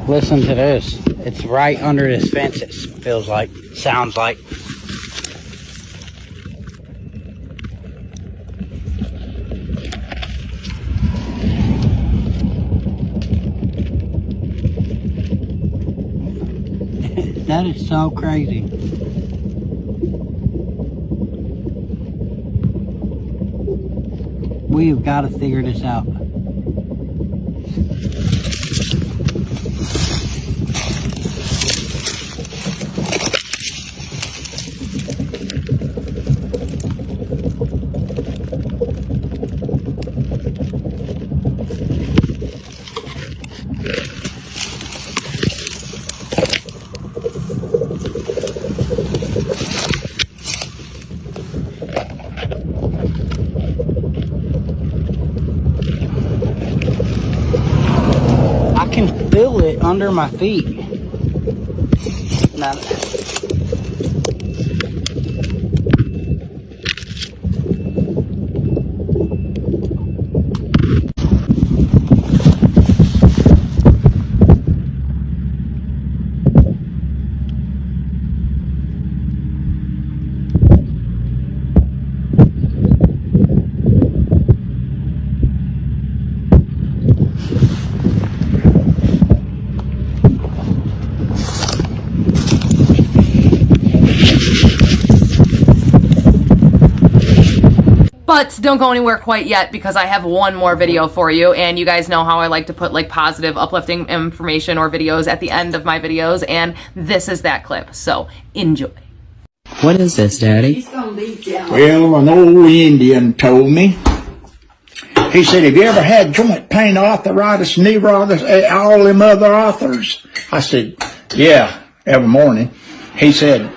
Listen to this. It's right under this fence, it feels like, sounds like. That is so crazy. We've got to figure this out. under my feet. Now, But don't go anywhere quite yet, because I have one more video for you, and you guys know how I like to put like positive, uplifting information or videos at the end of my videos, and this is that clip, so enjoy. What is this, Daddy? Well, an old Indian told me. He said, have you ever had joint pain, arthritis, knee arthritis, all them other authors? I said, yeah, every morning. He said,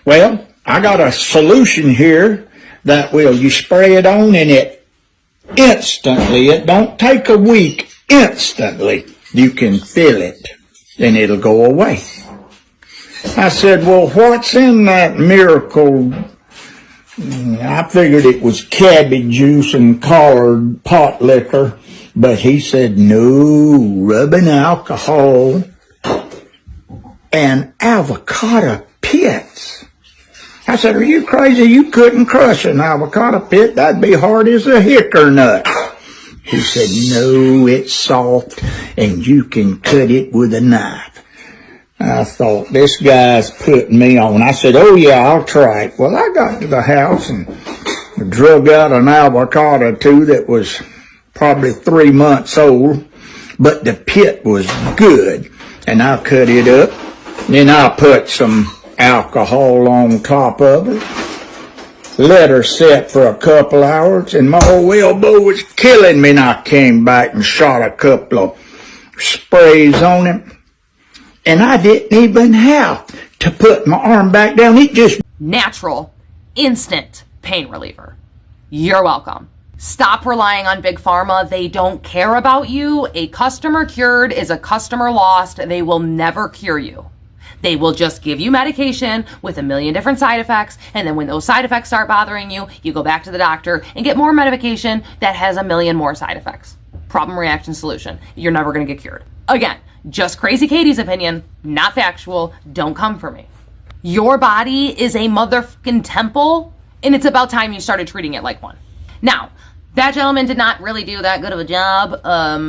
well, I got a solution here that you spray it on and it instantly, it don't take a week, instantly you can feel it and it'll go away. I said, well, what's in that miracle? I figured it was cabbage juice and colored pot liquor, but he said, no, rubbing alcohol and avocado pits. I said, are you crazy? You couldn't crush an avocado pit. That'd be hard as a hickory nut. He said, no, it's soft and you can cut it with a knife. I thought, this guy's putting me on. I said, oh yeah, I'll try it. Well, I got to the house and drug out an avocado too that was probably 3 months old, but the pit was good. And I cut it up. Then I put some alcohol on top of it, let her sit for a couple hours, and my old elbow was killing me, and I came back and shot a couple of sprays on it, and I didn't even have to put my arm back down. It just Natural, instant pain reliever. You're welcome. Stop relying on Big Pharma. They don't care about you. A customer cured is a customer lost. They will never cure you. They will just give you medication with a million different side effects, and then when those side effects start bothering you, you go back to the doctor and get more medication that has a million more side effects. Problem, reaction, solution. You're never going to get cured. Again, just Crazy Katie's opinion, not factual. Don't come for me. Your body is a motherfucking temple, and it's about time you started treating it like one. Now, that gentleman did not really do that good of a job,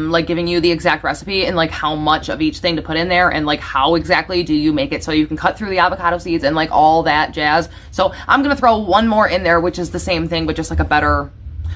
like giving you the exact recipe and like how much of each thing to put in there and like how exactly do you make it so you can cut through the avocado seeds and like all that jazz. So I'm gonna throw one more in there, which is the same thing, but just like a better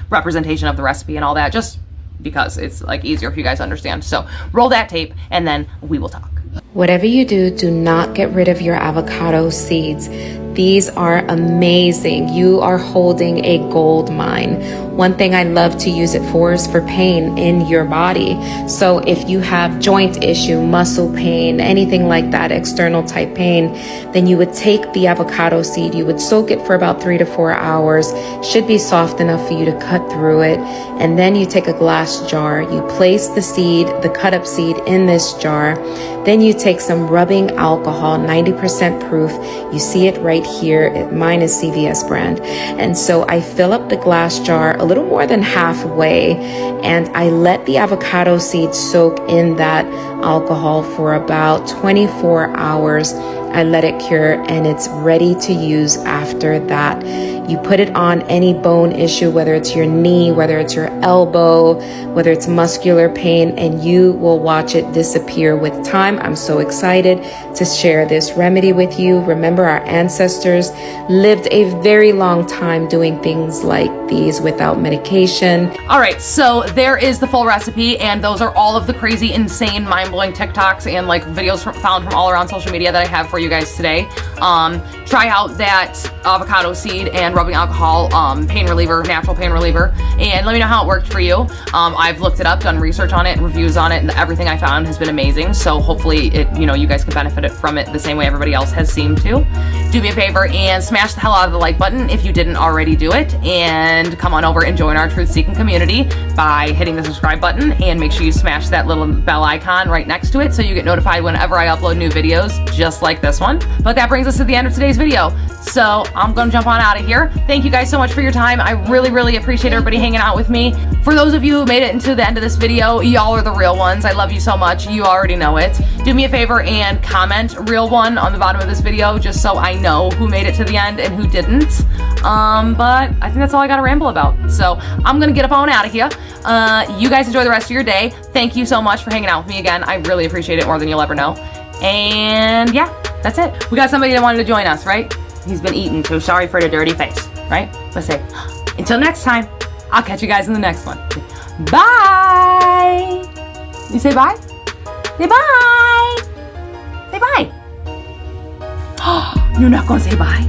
representation of the recipe and all that, just because it's like easier if you guys understand. So roll that tape and then we will talk. Whatever you do, do not get rid of your avocado seeds. These are amazing. You are holding a gold mine. One thing I love to use it for is for pain in your body. So if you have joint issue, muscle pain, anything like that, external type pain, then you would take the avocado seed, you would soak it for about 3 to 4 hours, should be soft enough for you to cut through it. And then you take a glass jar, you place the seed, the cut up seed in this jar. Then you take some rubbing alcohol, 90% proof. You see it right here. Mine is CVS brand. And so I fill up the glass jar a little more than halfway, and I let the avocado seeds soak in that alcohol for about 24 hours. I let it cure and it's ready to use after that. You put it on any bone issue, whether it's your knee, whether it's your elbow, whether it's muscular pain, and you will watch it disappear with time. I'm so excited to share this remedy with you. Remember, our ancestors lived a very long time doing things like these without medication. All right, so there is the full recipe, and those are all of the crazy, insane, mind-blowing TikToks and like videos found from all around social media that I have for you guys today. Try out that avocado seed and rubbing alcohol pain reliever, natural pain reliever, and let me know how it worked for you. I've looked it up, done research on it, reviews on it, and everything I found has been amazing. So hopefully you guys can benefit from it the same way everybody else has seemed to. Do me a favor and smash the hell out of the like button if you didn't already do it, and come on over and join our truth-seeking community by hitting the subscribe button, and make sure you smash that little bell icon right next to it so you get notified whenever I upload new videos just like this one. But that brings us to the end of today's video, so I'm gonna jump on out of here. Thank you guys so much for your time. I really appreciate everybody hanging out with me. For those of you who made it into the end of this video, y'all are the real ones. I love you so much. You already know it. Do me a favor and comment real one on the bottom of this video just so I know who made it to the end and who didn't. But I think that's all I gotta ramble about. So I'm gonna get up on out of here. You guys enjoy the rest of your day. Thank you so much for hanging out with me again. I really appreciate it more than you'll ever know. And yeah, that's it. We got somebody that wanted to join us, right? He's been eaten, so sorry for the dirty face, right? Let's say, until next time, I'll catch you guys in the next one. Bye! You say bye? Say bye! Say bye! You're not gonna say bye?